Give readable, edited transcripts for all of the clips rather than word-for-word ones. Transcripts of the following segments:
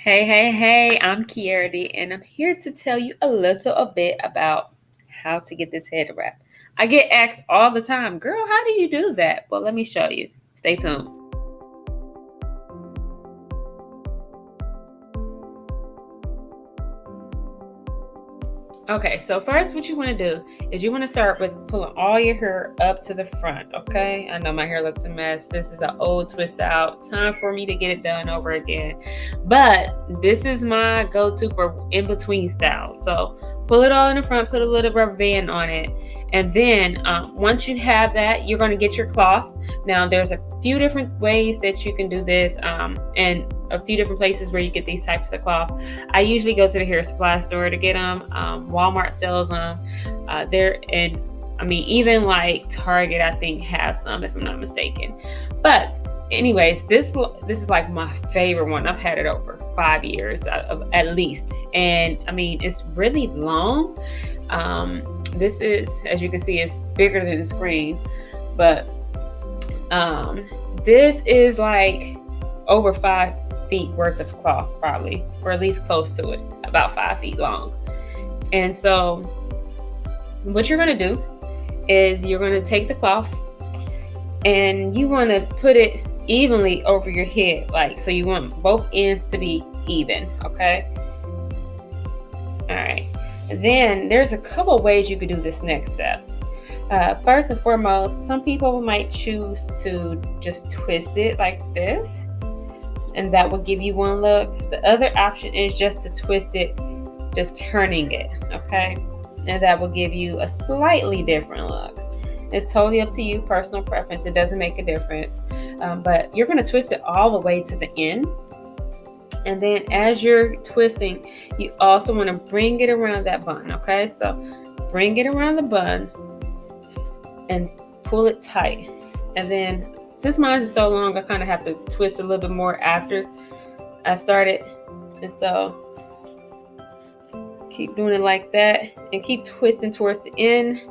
Hey, I'm Kiardi, and I'm here to tell you a little bit about how to get this head wrap. I get asked all the time, girl, how do you do that? Well, let me show you. Stay tuned. Okay, so first what you want to do is you want to start with pulling all your hair up to the front, okay? I know my hair looks a mess. This is an old twist out. Time for me to get it done over again. But this is my go-to for in-between styles. So pull it all in the front, put a little rubber band on it. And then once you have that, you're going to get your cloth. Now, there's a few different ways that you can do this and a few different places where you get these types of cloth. I usually go to the hair supply store to get them. Walmart sells them. Even like Target, I think, has some, if I'm not mistaken. But anyways, this is like my favorite one. I've had it over 5 years at least. And I mean, it's really long. This is, as you can see, it's bigger than the screen. But this is like over 5 feet worth of cloth, probably, or at least close to it, about 5 feet long. And so what you're going to do is you're going to take the cloth and you want to put it evenly over your head, like, so you want both ends to be even. Okay, all right. And then there's a couple ways you could do this next step. First and foremost, some people might choose to just twist it like this, and that will give you one look. The other option is just to twist it, just turning it, okay? And that will give you a slightly different look. It's totally up to you, personal preference. It doesn't make a difference. But you're gonna twist it all the way to the end. And then as you're twisting, you also wanna bring it around that bun, okay? So bring it around the bun and pull it tight. And then, since mine is so long, I kind of have to twist a little bit more after I started. And so keep doing it like that and keep twisting towards the end.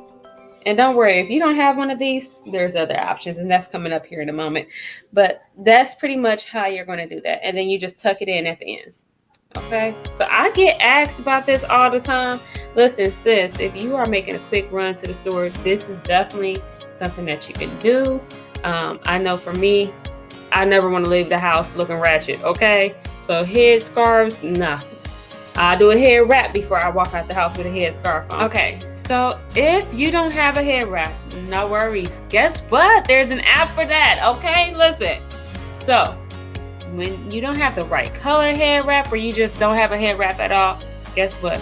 And don't worry, if you don't have one of these, there's other options, and that's coming up here in a moment. But that's pretty much how you're going to do that. And then you just tuck it in at the ends. Okay, so I get asked about this all the time. Listen, sis, if you are making a quick run to the store, this is definitely something that you can do. I know for me, I never want to leave the house looking ratchet. Okay, so head scarves, nah. I'll do a head wrap before I walk out the house with a head scarf on. Okay, so if you don't have a head wrap, no worries. Guess what? There's an app for that. Okay, listen. So when you don't have the right color head wrap, or you just don't have a head wrap at all, guess what?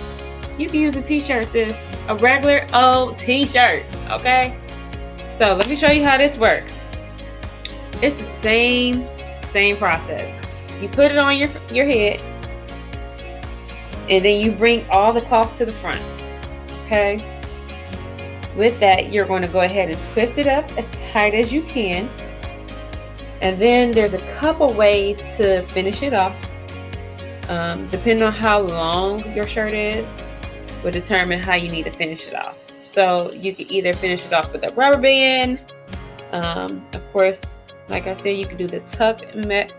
You can use a t-shirt, sis. A regular old t-shirt, okay? So let me show you how this works. It's the same process. You put it on your head, and then you bring all the cloth to the front, okay? With that, you're going to go ahead and twist it up as tight as you can. And then there's a couple ways to finish it off. Depending on how long your shirt is, will determine how you need to finish it off. So you can either finish it off with a rubber band. Of course, like I said, you can do the tuck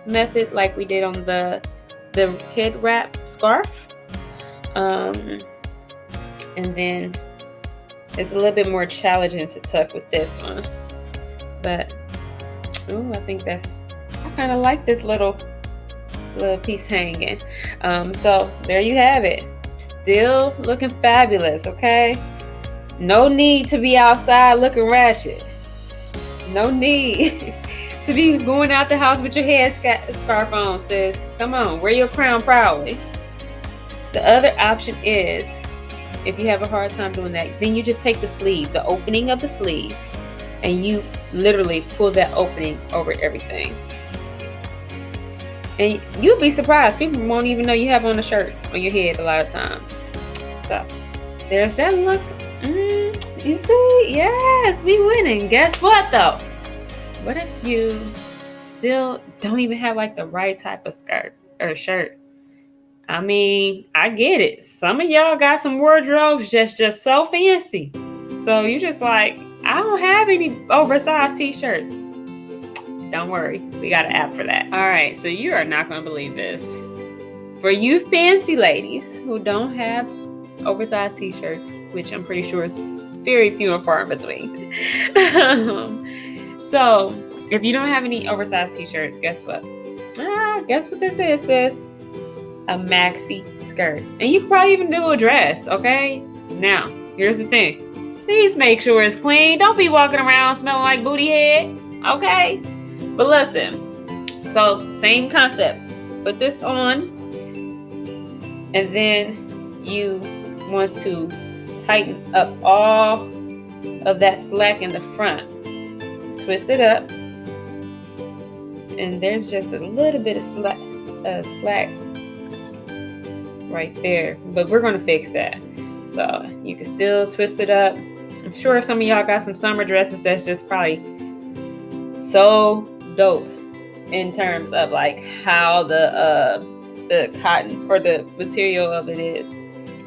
method like we did on the head wrap scarf. And then it's a little bit more challenging to tuck with this one. But I think I kind of like this little piece hanging. So there you have it. Still looking fabulous, okay? No need to be outside looking ratchet. No need to be going out the house with your head scarf on, sis. Come on, wear your crown proudly. The other option is, if you have a hard time doing that, then you just take the sleeve, the opening of the sleeve, and you literally pull that opening over everything. And you'll be surprised. People won't even know you have on a shirt on your head a lot of times. So there's that look. You see? Yes, we winning. Guess what though? What if you still don't even have like the right type of skirt or shirt? I mean, I get it. Some of y'all got some wardrobes just so fancy. So you just like, I don't have any oversized t-shirts. Don't worry, we got an app for that. All right, so you are not going to believe this. for you fancy ladies who don't have oversized t-shirts, which I'm pretty sure is very few and far in between. So if you don't have any oversized t-shirts, guess what? Guess what this is, sis? A maxi skirt. And you can probably even do a dress, okay? Now, here's the thing. Please make sure it's clean. Don't be walking around smelling like booty head, okay? But listen, so same concept. Put this on, and then you want to tighten up all of that slack in the front. Twist it up, and there's just a little bit of slack right there, but we're going to fix that. So you can still twist it up. I'm sure some of y'all got some summer dresses that's just probably so dope in terms of like how the cotton or the material of it is.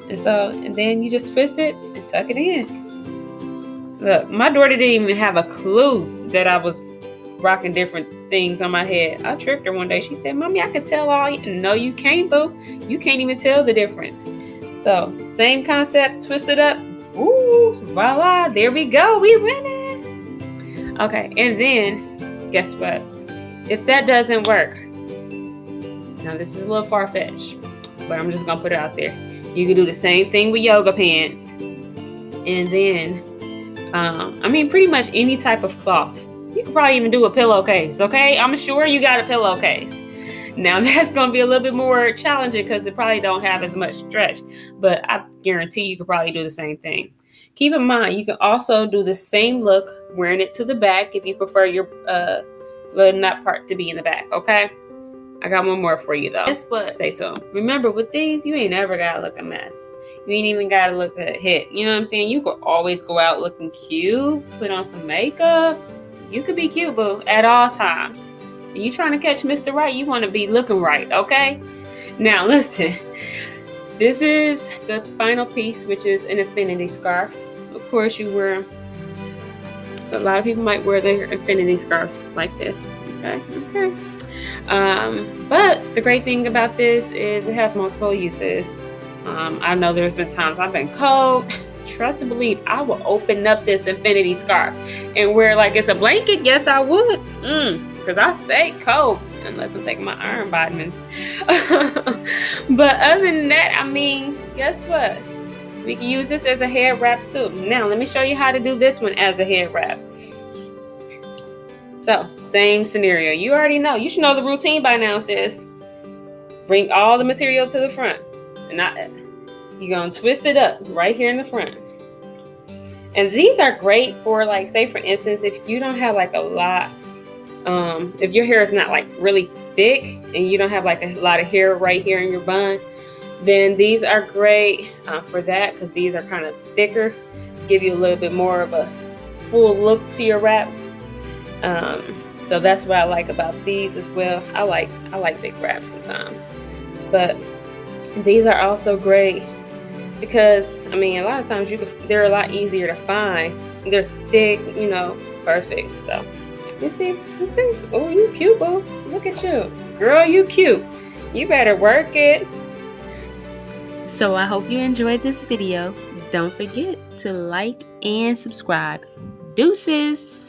And then you just twist it and tuck it in. Look, my daughter didn't even have a clue that I was rocking different things on my head. I tricked her one day. She said, "Mommy, I could tell all." No, you can't, boo. You can't even tell the difference. So same concept, twist it up. Ooh, voila, there we go. We winning. Okay, and then guess what? If that doesn't work, now this is a little far-fetched, but I'm just gonna put it out there. You can do the same thing with yoga pants. And then, pretty much any type of cloth. You can probably even do a pillowcase, okay? I'm sure you got a pillowcase. Now that's going to be a little bit more challenging because it probably don't have as much stretch, but I guarantee you could probably do the same thing. Keep in mind, you can also do the same look wearing it to the back if you prefer your little nut part to be in the back, okay? I got one more for you though. Guess what? Stay tuned. Remember, with these, you ain't never got to look a mess. You ain't even got to look a hit. You know what I'm saying? You could always go out looking cute, put on some makeup. You could be cute, boo, at all times. You trying to catch Mr. Right, you want to be looking right, okay? Now, listen. This is the final piece, which is an Affinity Scarf. Of course, you wear... So a lot of people might wear their Affinity Scarves like this, okay? But the great thing about this is it has multiple uses. I know there's been times I've been cold. Trust and believe, I will open up this Affinity Scarf and wear like it's a blanket. Yes, I would. Because I stay cold unless I'm taking my iron vitamins. But other than that, guess what? We can use this as a head wrap too. Now, let me show you how to do this one as a head wrap. So, same scenario. You already know. You should know the routine by now, sis. Bring all the material to the front. You're going to twist it up right here in the front. And these are great for, like, say, for instance, if you don't have, like, a lot, if your hair is not, like, really thick and you don't have, like, a lot of hair right here in your bun, then these are great for that because these are kind of thicker, give you a little bit more of a full look to your wrap. So that's what I like about these as well. I like big wraps sometimes, but these are also great because a lot of times they're a lot easier to find. They're thick, perfect. So you see. Oh, you cute, boo. Look at you, girl. You cute. You better work it. So I hope you enjoyed this video. Don't forget to like and subscribe. Deuces.